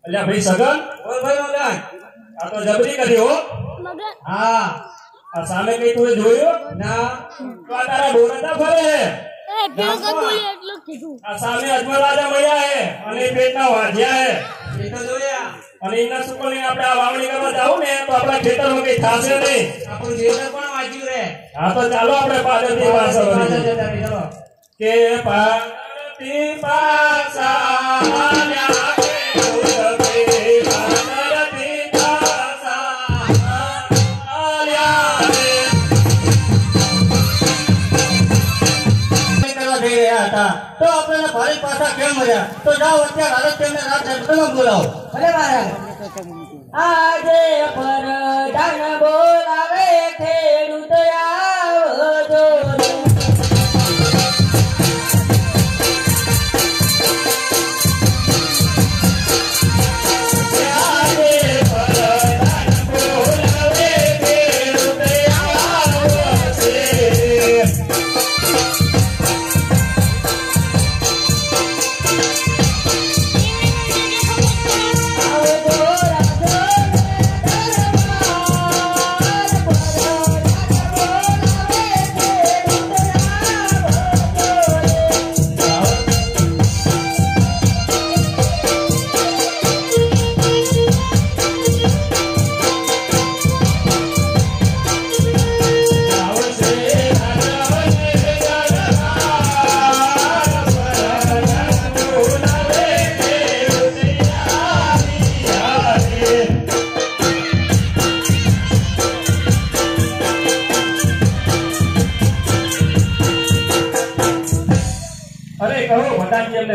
અલ્યા ભાઈ સગન બોલ ભાઈ મગન આ તો જબરી કરી હો મગન હા આ સામે કઈ તું જોયું ના તો આ તારા બોરતા ફરે હે એટલું કબૂલ એટલું કીધું આ સામે અજમરાજા મળ્યા હે અને પેટના વાઢ્યા હે એ તો જોયા અને ઇન્ના સુપરની આપણે આ વાવણી કરવા જાવ ને તો આપણા ખેતરમાં કઈ થાશે નહીં આપણું જીવન પણ વાંચ્યું રે હા તો ચાલો આપણે પાછળથી વાસો ચલો કે પાર્વતી પાસા આલ્યા કે ઉદભે પાર્વતી પાસા આલ્યા તો આપણે ભારી પાછા કેમ મળ્યા તો જાઓ અત્યારે હાલત તેમને રાત જંગલમાં બોલાવો ભલે મહારાજ આજે પરધાન બોલાવે ખેડૂત આવજો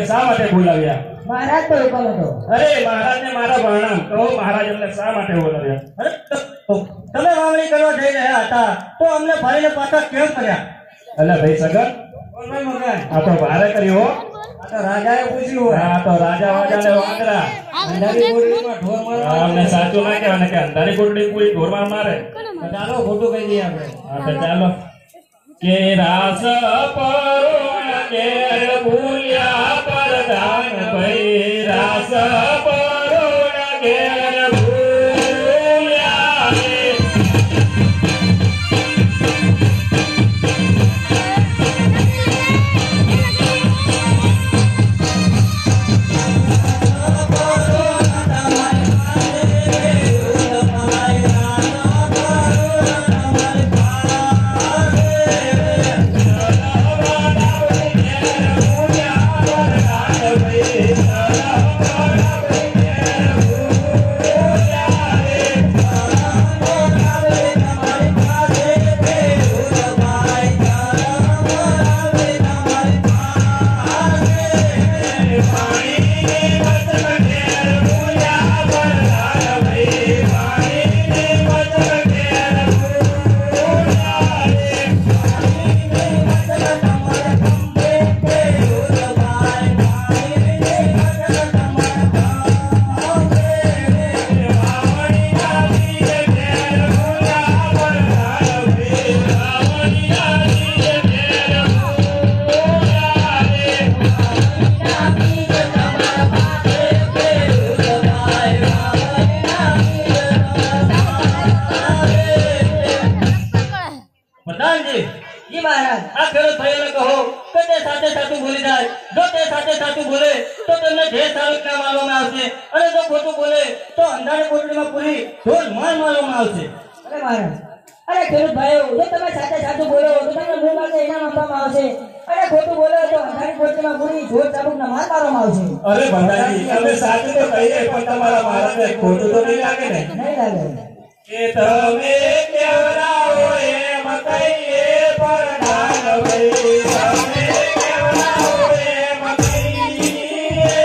શા માટે બોલાવ્યા મહારાજ તો હુકમ હતો અરે મહારાજને મારા પ્રણામ કહો મહારાજ અમને શા માટે બોલાવ્યા અરે તમે વાવણી કરવા જઈ રહ્યા હતા તો અમને ભારીને પાછા કેમ કર્યા અલ્યા ભાઈ સગન બોલ ભાઈ મગન આ તો ભારે કર્યો હો આ તો રાજાએ પૂછ્યું હોય આ તો રાજા વાજાને વાંદરા અંધારી કોટડીમાં ઢોર મારવા અમને સાચું ના કહેવાય ને કે અંધારી કોટડી કોઈ ઢોરમાં મારે ચાલો ખોટું કહી દઈએ આપણે હા તો ચાલો કે રાસ પરોણ કેર ભૂલ્યા પરધાન ભાઈ રાસ પરોણ કેર ભૂલ્યા પોટલીમાં પૂરી ઢોલ મારવામાં આવશે. અરે મહારાજ, અરે ખેડૂત ભાઈઓ, જો તમે સાચું બોલો તો તમને મૂળ માટે ઇનામ આપવામાં આવશે, અને ખોટું બોલો તો અંધારી પોટલીમાં પૂરી ઢોર ચાબુકના માર મારવામાં આવશે. અરે ભંડારી અમે સાચું તો કહીએ પણ તમારા મહારાજને ખોટું તો નહીં લાગે ને? નહીં લાગે. કે તમે કેવડાવો એમ કહીએ પ્રધાન ભાઈ, તમે કેવડાવો એમ કહીએ રે.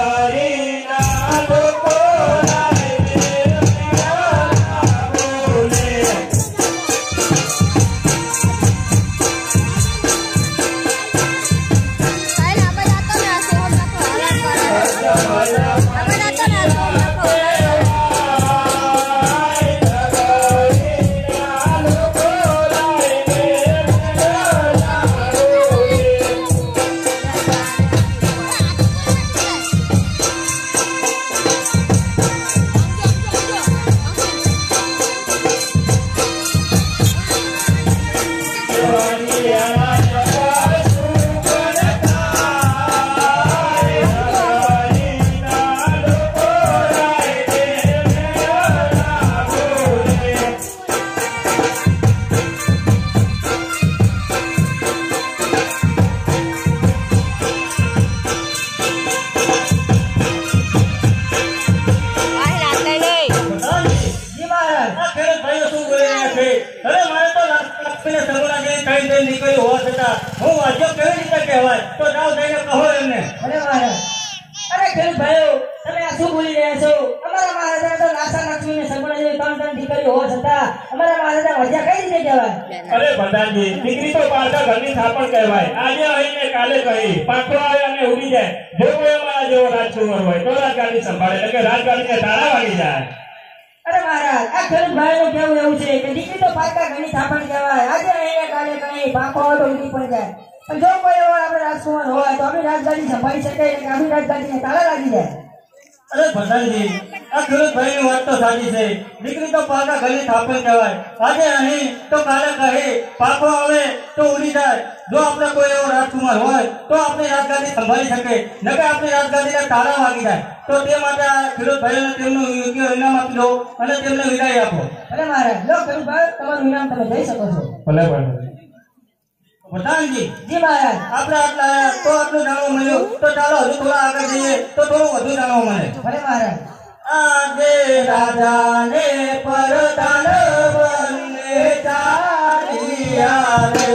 નગરીના લોકો અરે ભંડારજી, દીકરી તો પારકા ઘરની થાપણ કહેવાય. આજે અહીં ને કાલે કહી પાંખો આવે અને ઉડી જાય. જો કોઈ અમારા જેવો રાજકુમાર હોય તો રાજગાડી સંભાળે, એટલે કે રાજગાડીને તાળા વાગી જાય. અરે મહારાજ, આ ખેડૂત ભાઈનું કહેવું એવું છે કે દીકરી તો પારકા ઘરની થાપણ કહેવાય. આજે અહીંયા કાલે કઈ પાંખો આવે તો ઉડી પણ જાય. પણ જો કોઈ એવો આપણે રાજકુમાર હોય તો આપણી રાજગાડી સંભાળી શકે, એટલે આપણી રાજગાડીને તાળા લાગી જાય. અરે ભંડારજી, આ ખેડૂત ભાઈની વાત તો સાચી છે. દીકરી તો પાકા ઘરની થાપણ કહેવાય. આજે અહીં તો કાલે કહે પાકો આવે તો ઉડી જાય. જો આપણે કોઈ એવો રાજકુમાર હોય તો આપણી રાજગાદી સંભાળી શકે, નકર આપણી રાજગાદીને તાળા વાગી જાય. તો તે માટે આ ખેડૂત ભાઈઓને તેમનું યોગ્ય ઇનામ આપી દો અને તેમને વિદાય આપો. અરે મહારાજ, લો ખેડૂત ભાઈ, તમારું ઇનામ તમે જઈ શકો છો. ભલે ભલે. પ્રધાનજી, જી મહારાજ. આપણે આટલા તો આટલું જાણવા મળ્યું, તો ચાલો હજુ થોડા આગળ જઈએ તો થોડું વધુ જાણવા મળે. ભલે મહારાજ. આજે રાજાને પરધાન બને ચાલ્યા રે.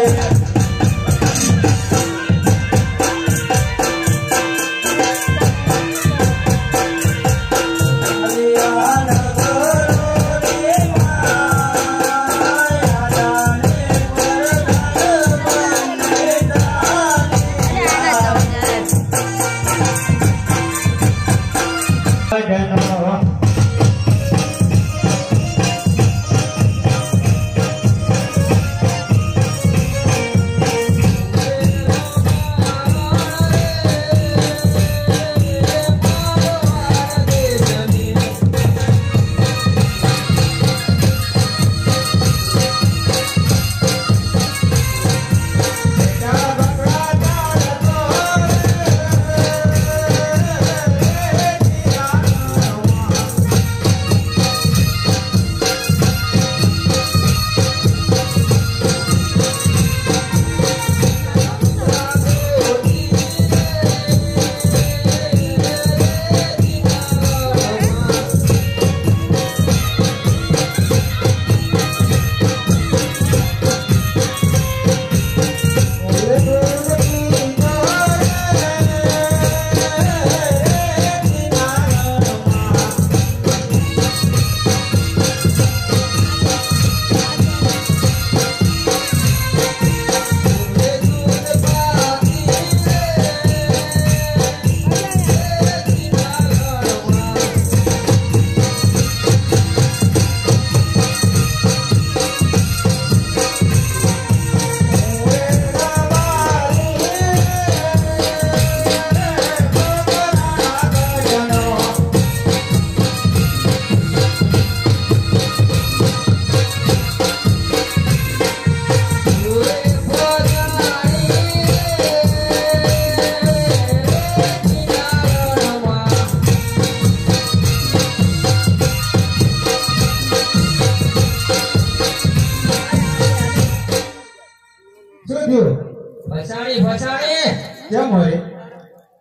ફસાણી કેમ હોય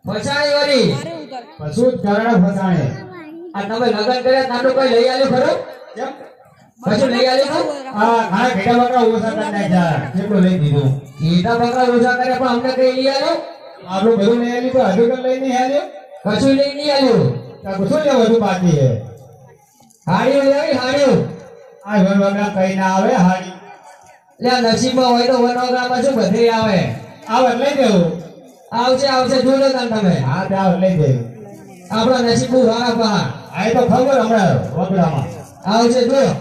ફસાણી વળી પશુ જ કારણે ફસાણે આ તમે લગન કર્યા તાનું કોઈ લઈ આલ્યું ખરું કેમ કશું લઈ આલ્યું આ ઘણા ઘેટા બકરા ઓછા કરી નાખ્યા કેટલું લઈ દીધું કીધા બકરા રોજા કર્યા પણ અમને કઈ લઈ આલ્યું આપણું બધું નહીં આલ્યું તો હજુ કઈ લઈ નહીં આલ્યું કશું લઈ નહીં આલ્યું શું લેવું બધું બાકી છે હાડીઓ લેવી હાડીઓ આ વન વગડા કઈ ના આવે હાડી લે નસીબમાં હોય તો વનોગ્રામમાં શું બધે આવે આવે લઈ દેવું આવશે જોજો તમે હા ત્યાં લઈ દેવું આપણા નસીબ બહુ સારા પા આ એ તો ખબર હમણાં વગડામાં આવશે જોયો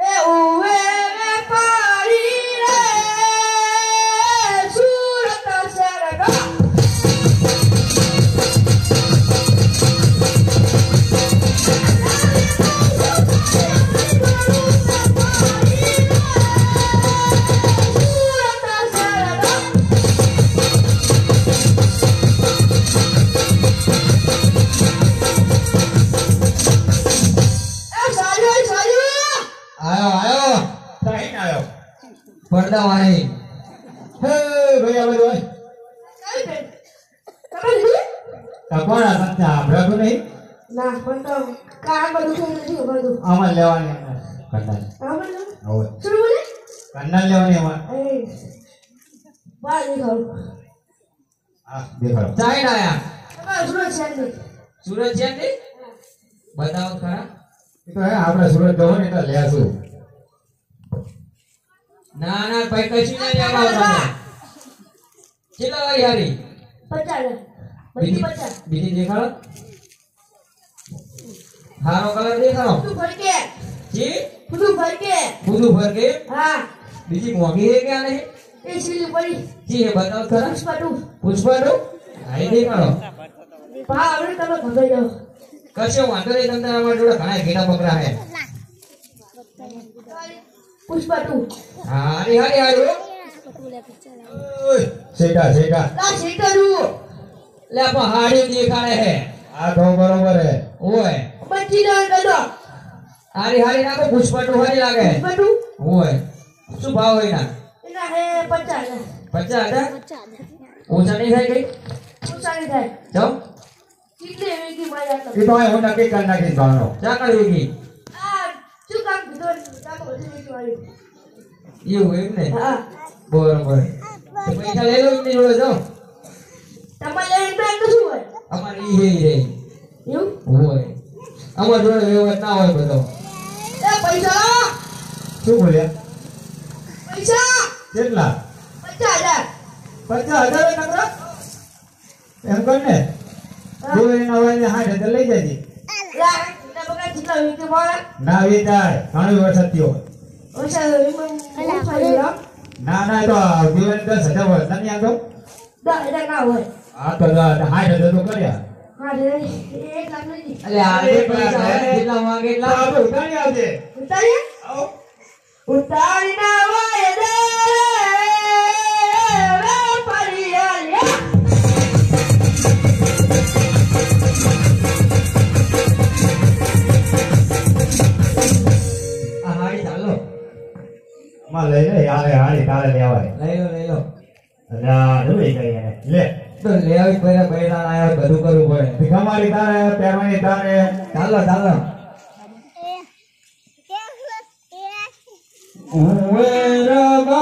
એ ઉવે વેપારી રે સુરત સરગા આયો સાઈન આવ્યો પડદા વાળી હે ભાઈ આવે ભાઈ કોણ આ સંતા આપડે નહીં ના પણ તો કામ બધું થઈ નથી બધું આમાં લેવાની કંડાલ આમાં હવે શું બોલે કંડાલ લેવાની આમાં એ બાર નીકળ હા દેખાડો ચાઈન આયા તમારો સુરત છે સુરત છે ને બતાવો ખરા એ તો હે આપણે સુરત જવું ને તો લેશું ના ના ભાઈ કશું નહીં લેવા તમે કેટલા વાળી હારી 50 બધી 50 બીજી દેખાડો હારો કલર દેખાડો તું ફરકે જી તું ફરકે પૂરું ભર કે હા બીજી મોંઘી હે કે નહીં એ સીલી પડી જી હે બતાવો ખરા પુષ્પા પુષ્પા નું આઈ દેખાડો પા હવે તમે ખબર જાઓ કશો વાંધો નહીં તમને અમારા જોડે ઘણા ઘેટા બકરા હે પુષ્પા હા હારી હારી ઓય સેટા સેટા લા શેકરું લે પણ હાડી દેખાડે હે આ તો બરોબર હે ઓય બચી લો ગડો હારી હારી નાખો પુષ્પા નું હારી લાગે બટુ ઓય શું ભાવ હોય ના એના હે 50 50,000 ઓછા નહીં થાય કઈ ઉસારી થાય જાઓ કેટલી વેગી મારા તો એ તો હું નક્કી કરી નાખીશ ભાવનો ચા કરી ગઈ આ શું કામ કીધું કામ બધી વેગી મારી એવું એમ ને હા બરોબર તો પૈસા લઈ લો એમની જોડે જાઓ તમારે લેન બેન તો શું હોય અમારે ઈ હે રે એવું હોય અમાર જોડે વ્યવહાર ના હોય બધો એ પૈસા શું બોલ્યા પૈસા કેટલા 50,000 50,000 નકરા એમ કર ને જો એના હોય ને 60,000 લઈ જજે લા ના બગા કેટલા વેગી મારા ના વેચાય ઘણો વર્ષ થયો ઓછા વિમન ફાઈ રામ ના ના એ તો જીવન 10,000 વર્ષ નહીં આતો દા એડા ના હોય આ તો 60,000 તો કર્યા હા રે 1 લાખ નહીં એટલે આ પૈસા હોય ને જેટલા માંગે એટલા આપણે ઉતારી આવજે ઉતારી આવો ઉતારી ના હોય દે વેપારી આલ્યા આ હાડી ચાલો માં લઈ લે યાર હારી તારે લેવાય લઈ લો અને આ જો એ કરી એને લે તો લે આવી પહેલા પૈસા આયા બધું કરવું પડે ભીખામારી તારે પહેરવાની તારે ચાલો ચાલો ઉવે રવા